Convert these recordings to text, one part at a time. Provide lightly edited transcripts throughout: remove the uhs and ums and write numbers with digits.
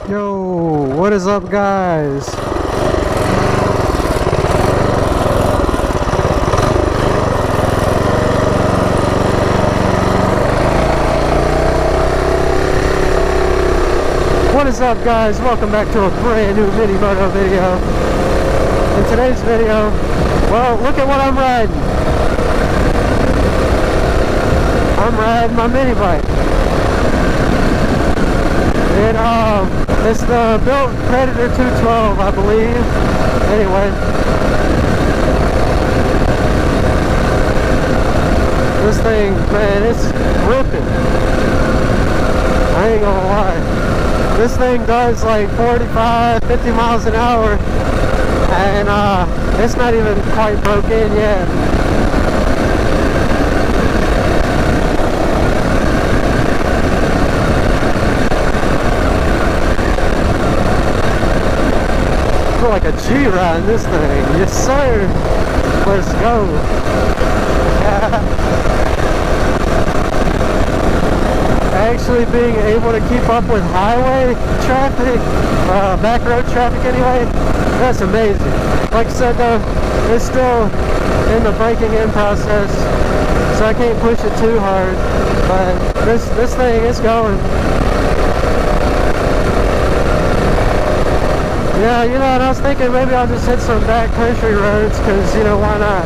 Yo, what is up, guys? What is up, guys? Welcome back to a brand new mini moto video. In today's video, well, look at what I'm riding. I'm riding my mini bike. It's the Built Predator 212, I believe. Anyway, this thing, man, it's ripping. I ain't gonna lie. This thing does like 45, 50 miles an hour, and it's not even quite broke in yet. Like a G riding this thing. Yes, sir. Let's go. Actually being able to keep up with highway traffic, back road traffic anyway, that's amazing. Like I said though, it's still in the breaking in process, so I can't push it too hard, but this thing is going. Yeah, you know, and I was thinking maybe I'll just hit some back country roads, because, you know, why not?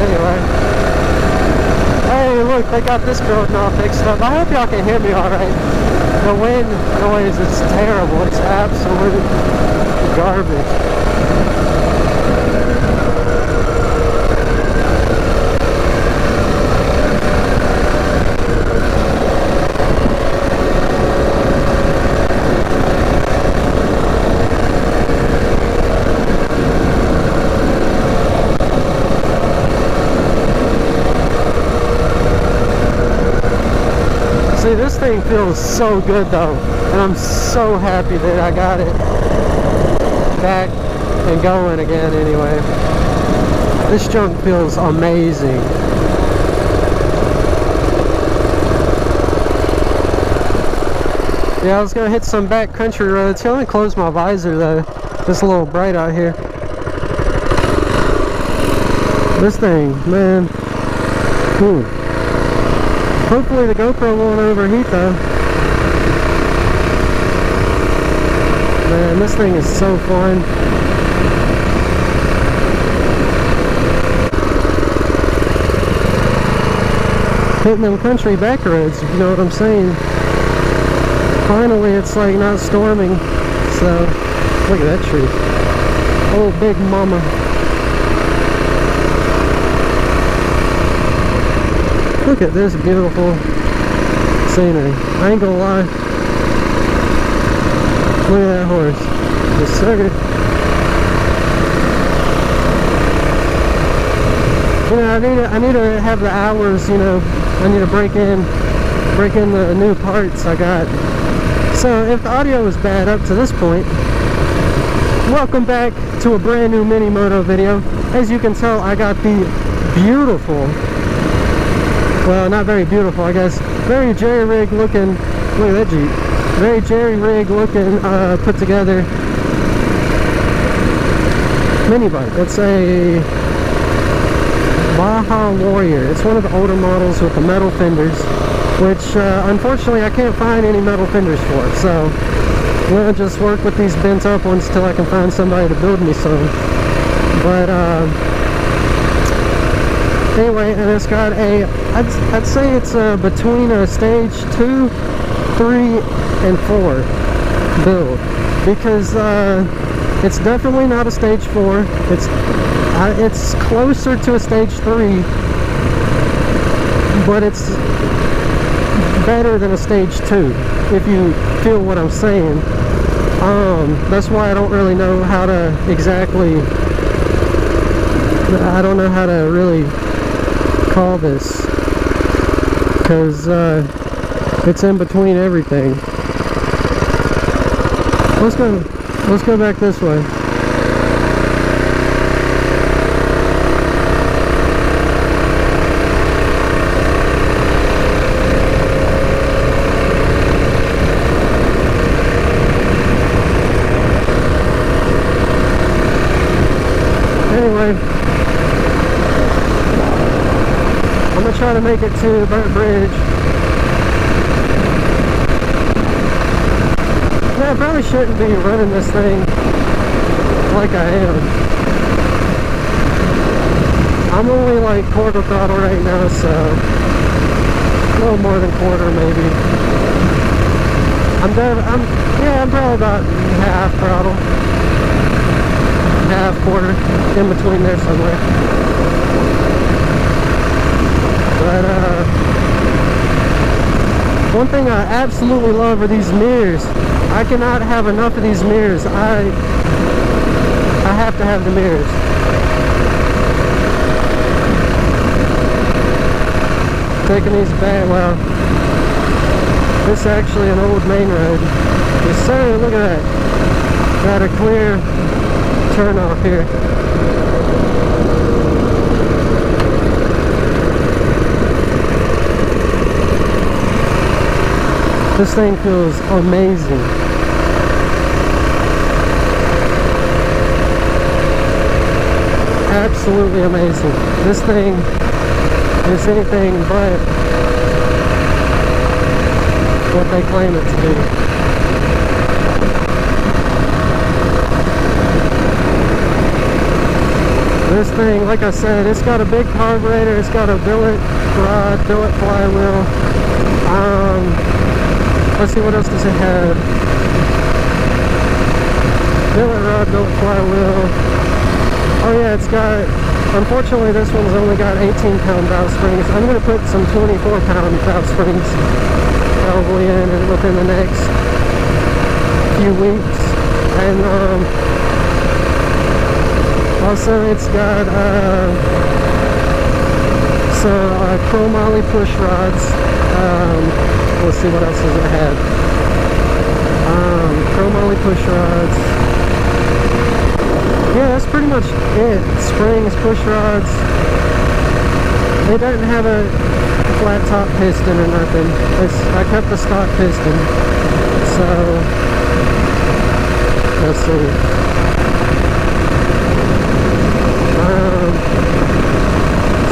Anyway. Hey, look, they got this building all fixed up. I hope y'all can hear me alright. The wind noise is terrible. It's absolute garbage. See, this thing feels so good though, and I'm so happy that I got it back and going again anyway. This junk feels amazing. Yeah, I was gonna hit some back country roads. Here, let me close my visor though. It's a little bright out here. This thing, man. Hopefully the GoPro won't overheat though. Man, this thing is so fun. Hitting them country back roads, if you know what I'm saying. Finally, it's like not storming. So, look at that tree. Oh, big mama. Look at this beautiful scenery. I ain't gonna lie. Look at that horse. Yes, sir. You know, I need to have the hours, you know, I need to break in the new parts I got. So if the audio is bad up to this point, welcome back to a brand new mini moto video. As you can tell, I got the beautiful, well, not very beautiful, I guess, very jerry-rig looking, look at that Jeep, very jerry-rig looking, put together mini bike. It's a Baja Warrior. It's one of the older models with the metal fenders, which unfortunately I can't find any metal fenders for, so I'm gonna just work with these bent up ones till I can find somebody to build me some. But anyway, and it's got a, I'd say it's between a stage 2, 3, and 4 build, because it's definitely not a stage 4. It's closer to a stage 3, but it's better than a stage 2, if you feel what I'm saying. That's why I don't really know how to exactly, I don't know how to really call this, because it's in between everything. Let's go back this way. Anyway, I'm gonna try to make it to Burnt Bridge. Yeah, I probably shouldn't be running this thing like I am. I'm only like quarter throttle right now, so a little more than quarter maybe. I'm probably about half throttle, half quarter, in between there somewhere. But one thing I absolutely love are these mirrors. I cannot have enough of these mirrors. I have to have the mirrors. Taking these back, well, this is actually an old main road. Yes sir, look at that. Got a clear turn off here. This thing feels amazing. Absolutely amazing. This thing is anything but what they claim it to be. This thing, like I said, it's got a big carburetor, it's got a billet rod, billet flywheel. Let's see, what else does it have? Billet rod, billet flywheel. Oh yeah, it's got, unfortunately this one's only got 18-pound valve springs. I'm going to put some 24-pound valve springs probably in within the next few weeks. And also it's got some chromoly push rods. Let's see, what else does it have? Chromoly push rods. Yeah, that's pretty much it. Springs, push rods. It doesn't have a flat top piston or nothing. I kept the stock piston. So, let's see.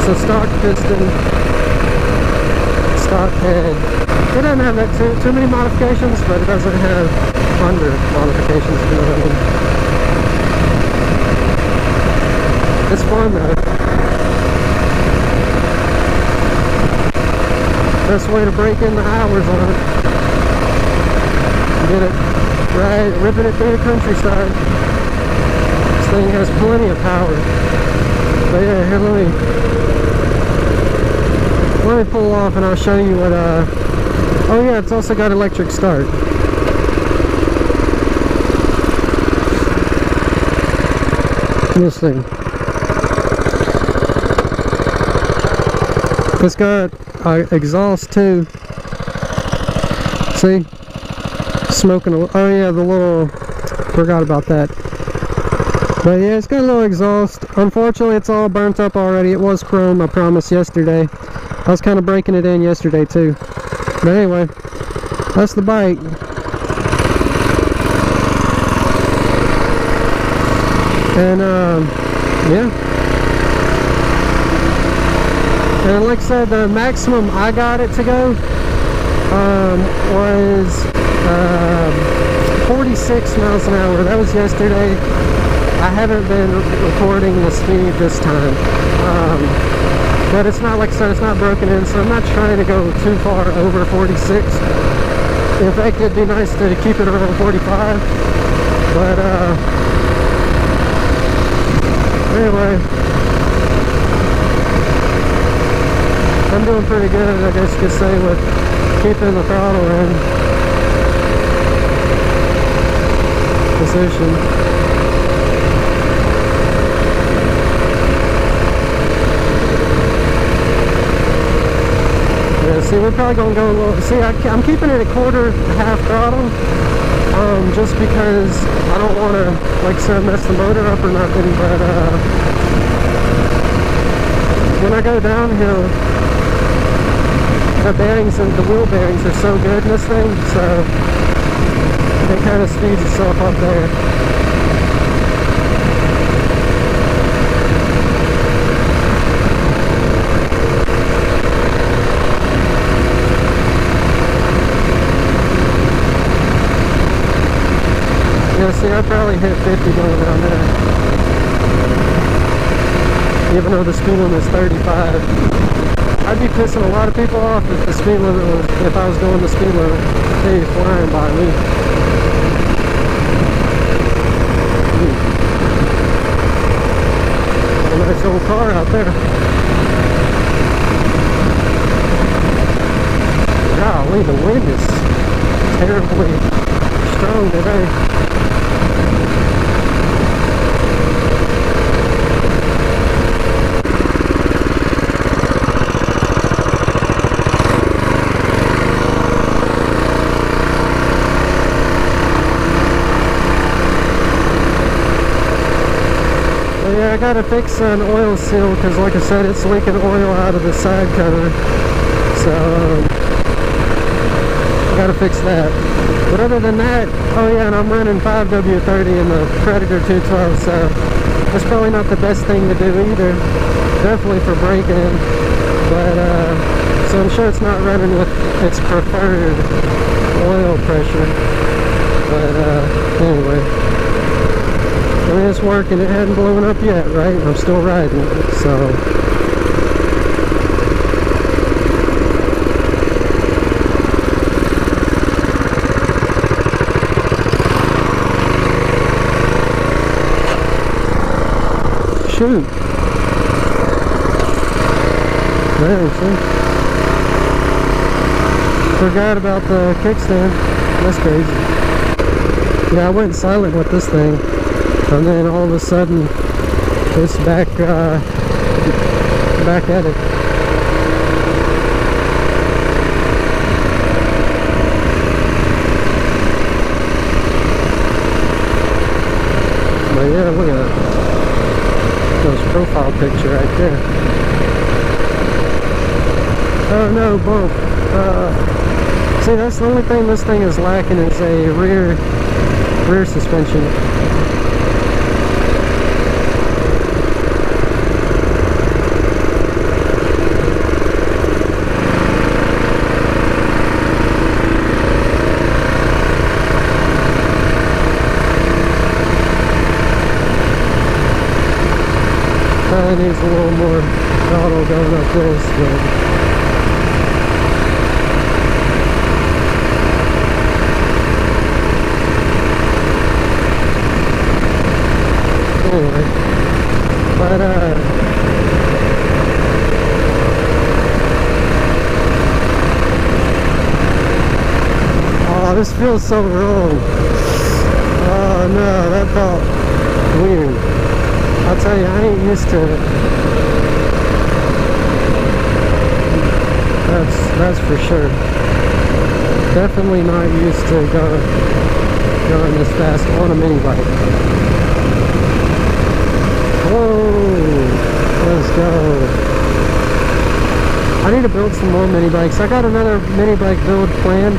So stock piston, stock head. It doesn't have that too many modifications, but it doesn't have under modifications, if you know what I mean. It's fun though. Best way to break in the hours on it. Get it right, ripping it through the countryside. This thing has plenty of power. But yeah, here, let me pull off and I'll show you what, oh yeah, it's also got electric start. This thing. It's got exhaust too. See? Smoking oh yeah, the little, forgot about that. But yeah, it's got a little exhaust. Unfortunately, it's all burnt up already. It was chrome, I promised yesterday. I was kind of breaking it in yesterday too. But anyway, that's the bike. And yeah. And like I said, the maximum I got it to go was 46 miles an hour. That was yesterday. I haven't been recording the speed this time. But it's not, like I said, it's not broken in, so I'm not trying to go too far over 46. In fact, it'd be nice to keep it around 45. But anyway, I'm doing pretty good, I guess you could say, with keeping the throttle in position. Yeah, see, we're probably going to go a little, see, I'm keeping it a quarter, half throttle, just because I don't want to, like I said, mess the motor up or nothing, but when I go downhill, the bearings and the wheel bearings are so good in this thing, so it kind of speeds itself up there. Yeah, see, I probably hit 50 going down there, even though the speed limit is 35. I'd be pissing a lot of people off if the speed limit was, if I was going the speed limit. They'd be flying by me. A nice old car out there. Golly, the wind is terribly strong today. Yeah, I gotta fix an oil seal because, like I said, it's leaking oil out of the side cover. So, I gotta fix that. But other than that, oh yeah, and I'm running 5W30 in the Predator 212, so that's probably not the best thing to do either. Definitely for braking, but so I'm sure it's not running with its preferred oil pressure. But anyway. I mean, it's working. It hadn't blown up yet, right? I'm still riding it, so. Shoot. There, see? Forgot about the kickstand. That's crazy. Yeah, I went silent with this thing. And then all of a sudden, it's back at it. But yeah, look at that. Those profile picture right there. Oh no, bump. See, that's the only thing this thing is lacking is a rear suspension. It needs a little more throttle going up this, but anyway, but oh, this feels so wrong. Oh no, that felt weird. I'll tell you, I ain't used to it. That's for sure. Definitely not used to going this fast on a mini bike. Whoa, let's go. I need to build some more mini bikes. I got another mini bike build planned,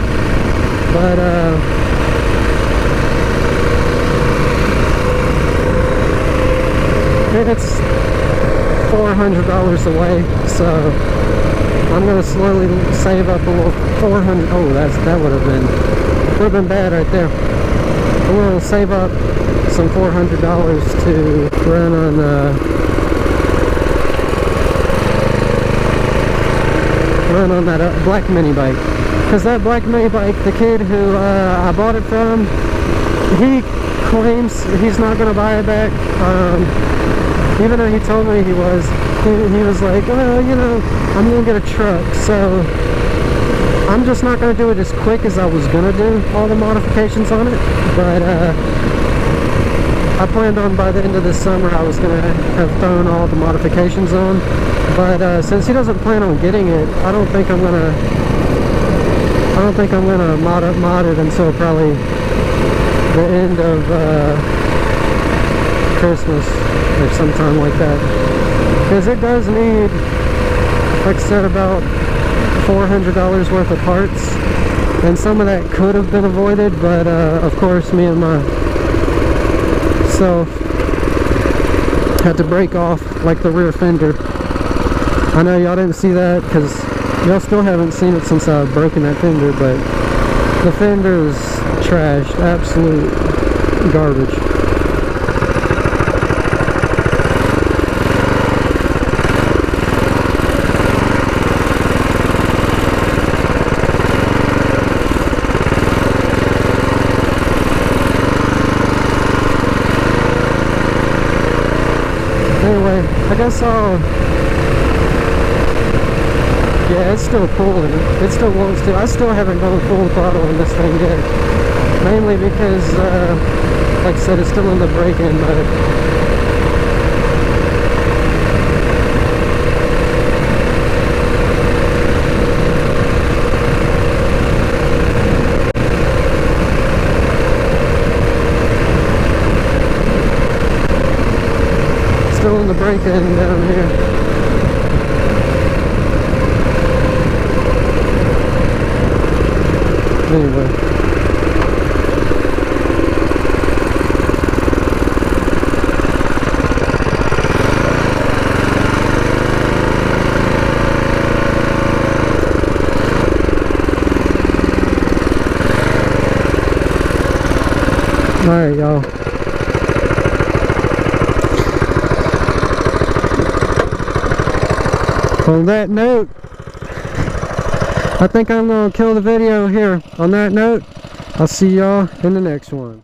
but it's $400 away, so I'm gonna slowly save up a little. 400. Oh, that would have been bad right there. I'm gonna save up some $400 to run on that black mini bike, because that black mini bike, the kid who I bought it from, he claims he's not gonna buy it back. Even though he told me he was like, well, you know, I'm gonna get a truck, so I'm just not gonna do it as quick as I was gonna do all the modifications on it. But I planned on by the end of this summer I was gonna have thrown all the modifications on. But since he doesn't plan on getting it, I don't think I'm gonna mod it until probably the end of Christmas or sometime like that, because it does need, like I said, about $400 worth of parts, and some of that could have been avoided, but of course me and myself had to break off like the rear fender. I know y'all didn't see that because y'all still haven't seen it since I've broken that fender, but the fender is trashed, absolute garbage. Anyway, I guess yeah, it's still pulling. It still wants to. I still haven't gone full throttle in this thing yet. Mainly because, like I said, it's still in the break-in mode. Still in the break-in down here. Anyway. Alright, y'all. On that note, I think I'm going to kill the video here. On that note, I'll see y'all in the next one.